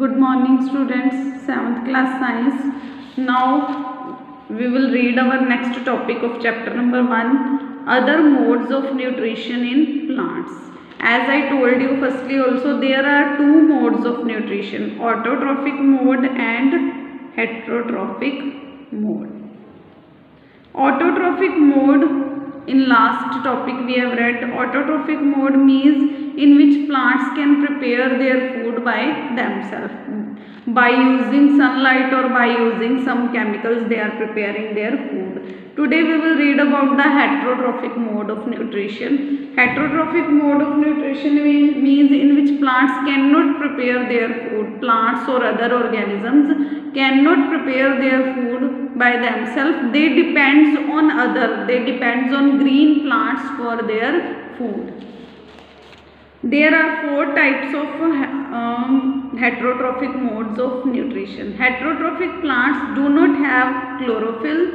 Good morning students, 7th class science. Now we will read our next topic of chapter number 1, other modes of nutrition in plants. As I told you firstly also, there are two modes of nutrition, autotrophic mode and heterotrophic mode. Autotrophic mode, in last topic we have read, autotrophic mode means in which plants can prepare their food by themselves. By using sunlight or by using some chemicals, they are preparing their food. Today we will read about the heterotrophic mode of nutrition. Heterotrophic mode of nutrition means in which plants cannot prepare their food. Plants or other organisms cannot prepare their food by themselves. They depends on green plants for their food. There are four types of heterotrophic modes of nutrition. Heterotrophic plants do not have chlorophyll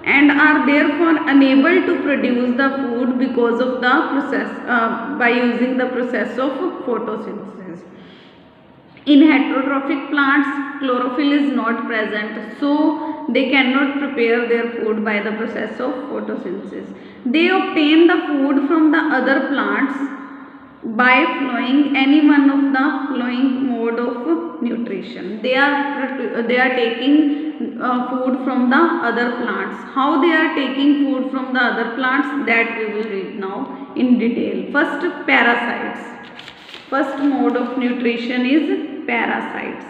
and are therefore unable to produce the food because of the process by using the process of photosynthesis. In heterotrophic plants, chlorophyll is not present, so they cannot prepare their food by the process of photosynthesis. They obtain the food from the other plants by flowing any one of the flowing mode of nutrition. They are taking food from the other plants. How they are taking food from the other plants, that we will read now in detail. First, parasites. First mode of nutrition is parasites.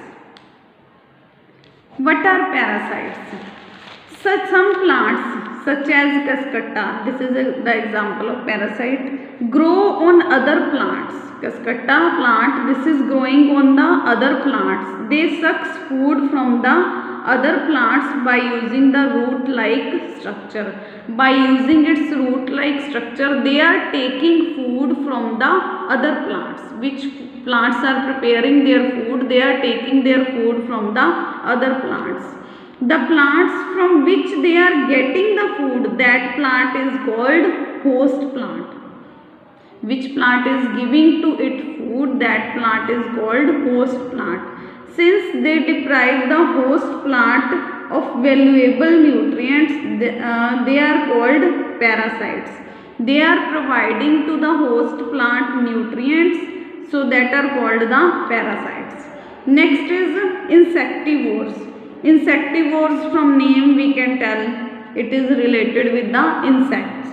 What are parasites? Some plants such as Cuscuta, this is the example of parasite, grow on other plants. Cuscuta plant, this is growing on the other plants. They sucks food from the other plants by using the root-like structure. By using its root-like structure, they are taking food from the other plants. Which plants are preparing their food? They are taking their food from the other plants. The plants from which they are getting the food, that plant is called host plant. Which plant is giving to it food, that plant is called host plant. Since they deprive the host plant of valuable nutrients, they are called parasites. They are providing to the host plant nutrients, so that are called the parasites. Next is insectivores. Insectivores, from name we can tell it is related with the insects.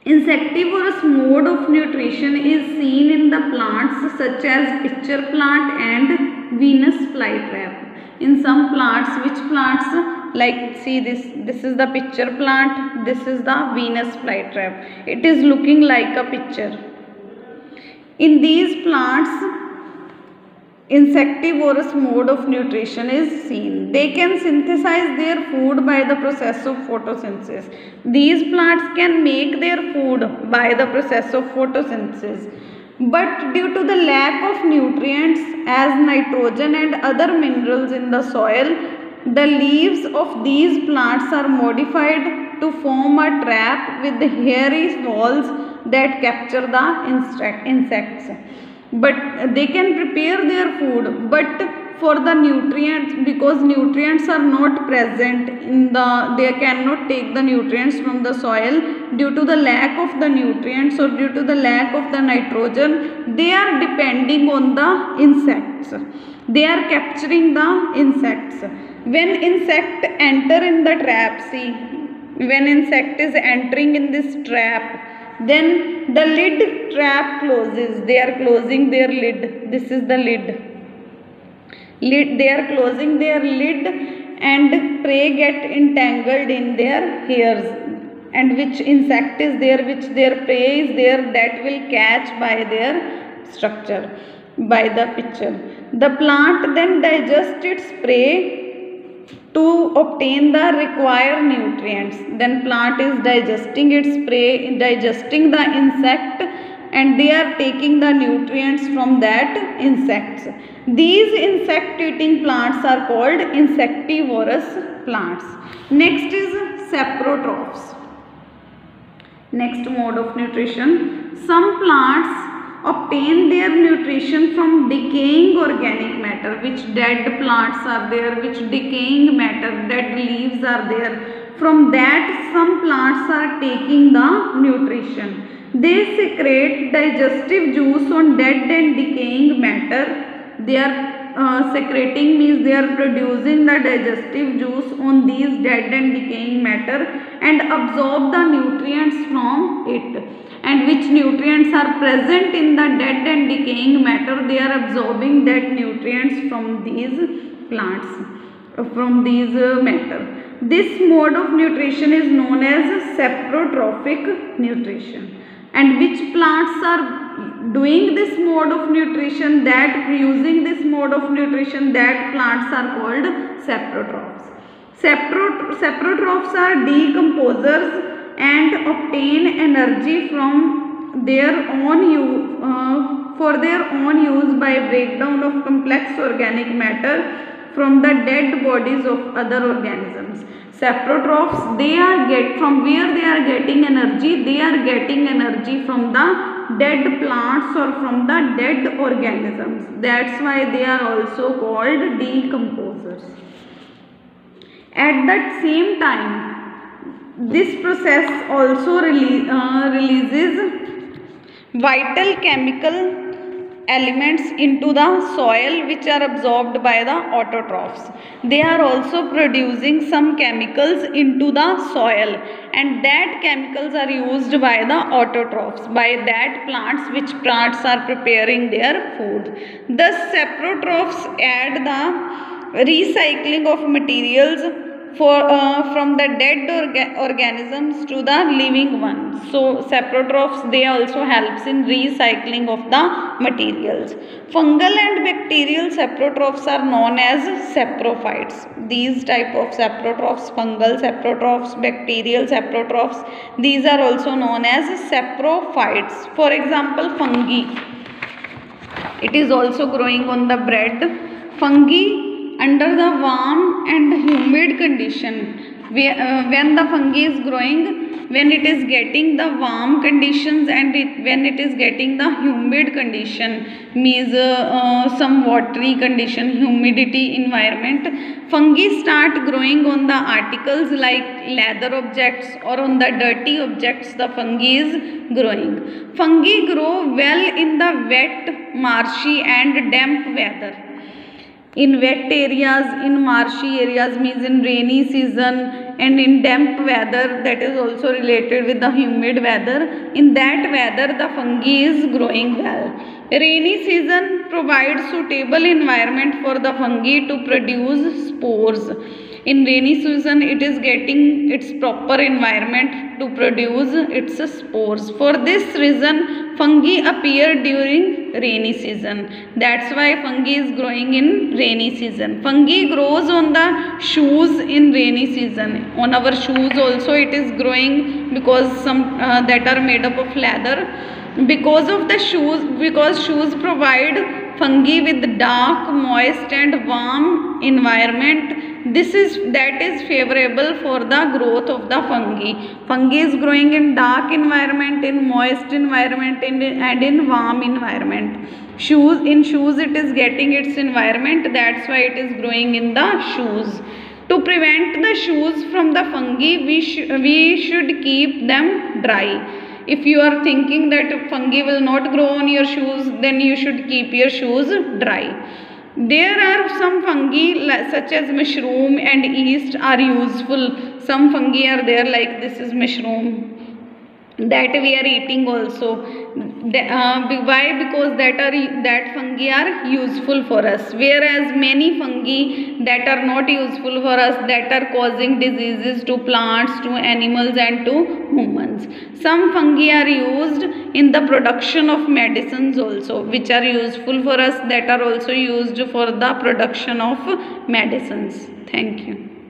Insectivorous mode of nutrition is seen in the plants such as pitcher plant and Venus flytrap. In some plants, which plants, like see this is the pitcher plant, this is the Venus flytrap. It is looking like a pitcher. In these plants, insectivorous mode of nutrition is seen. They can synthesize their food by the process of photosynthesis. These plants can make their food by the process of photosynthesis. But due to the lack of nutrients as nitrogen and other minerals in the soil, the leaves of these plants are modified to form a trap with hairy walls that capture the insects. But they can prepare their food, but for the nutrients, because nutrients are not present in they cannot take the nutrients from the soil due to the lack of the nutrients or due to the lack of the nitrogen. They are depending on the insects. They are capturing the insects. When insect enter in the trap, see, when insect is entering in this trap, then the lid trap closes. They are closing their lid. This is the lid. They are closing their lid and prey get entangled in their hairs. And which insect is there, which their prey is there, that will catch by their structure, by the pitcher. The plant then digests its prey to obtain the required nutrients. Then plant is digesting its prey, digesting the insect, and they are taking the nutrients from that insects. These insect eating plants are called insectivorous plants. Next is saprotrophs. Next mode of nutrition. Some plants obtain their nutrition from decaying organic matter. matter, which dead plants are there, which decaying matter, dead leaves are there. From that some plants are taking the nutrition. They secrete digestive juice on dead and decaying matter. They are secreting means they are producing the digestive juice on these dead and decaying matter and absorb the nutrients from it. And which nutrients are present in the dead and decaying matter, they are absorbing that nutrients from these plants, from these matter. This mode of nutrition is known as saprotrophic nutrition. And which plants are doing this mode of nutrition, that using this mode of nutrition, that plants are called saprotrophs. Saprotrophs are decomposers and obtain energy from their own use, for their own use by breakdown of complex organic matter from the dead bodies of other organisms. Saprotrophs, they are from where they are getting energy? They are getting energy from the dead plants or from the dead organisms. That's why they are also called decomposers. At that same time, this process also releases vital chemical elements into the soil which are absorbed by the autotrophs. They are also producing some chemicals into the soil, and that chemicals are used by the autotrophs, by that plants, which plants are preparing their food. Thus saprotrophs add the recycling of materials from the dead organisms to the living ones. So saprotrophs, they also helps in recycling of the materials. Fungal and bacterial saprotrophs are known as saprophytes. These type of saprotrophs, fungal saprotrophs, bacterial saprotrophs, these are also known as saprophytes. For example, fungi. It is also growing on the bread. Fungi under the warm and humid condition, when the fungi is growing, when it is getting the warm conditions and when it is getting the humid condition, means some watery condition, humidity environment, fungi start growing on the articles like leather objects or on the dirty objects. The fungi is growing. Fungi grow well in the wet, marshy and damp weather. In wet areas, in marshy areas, means in rainy season, and in damp weather, that is also related with the humid weather. In that weather, the fungi is growing well. Rainy season provides suitable environment for the fungi to produce spores. In rainy season, it is getting its proper environment to produce its spores. For this reason, fungi appear during rainy season. That's why fungi is growing in rainy season. Fungi grows on the shoes in rainy season. On our shoes also it is growing, because some that are made up of leather. Because of the shoes, because shoes provide fungi with dark, moist and warm environment. That is favorable for the growth of the fungi. Fungi is growing in dark environment, in moist environment, and in warm environment. In shoes it is getting its environment. That's why it is growing in the shoes. To prevent the shoes from the fungi, we should keep them dry. If you are thinking that fungi will not grow on your shoes, then you should keep your shoes dry. There are some fungi such as mushroom and yeast are useful. Some fungi are there, like this is mushroom that we are eating also. Why? Because that fungi are useful for us, whereas many fungi that are not useful for us, that are causing diseases to plants, to animals and to humans. Some fungi are used in the production of medicines also, which are useful for us, that are also used for the production of medicines. Thank you.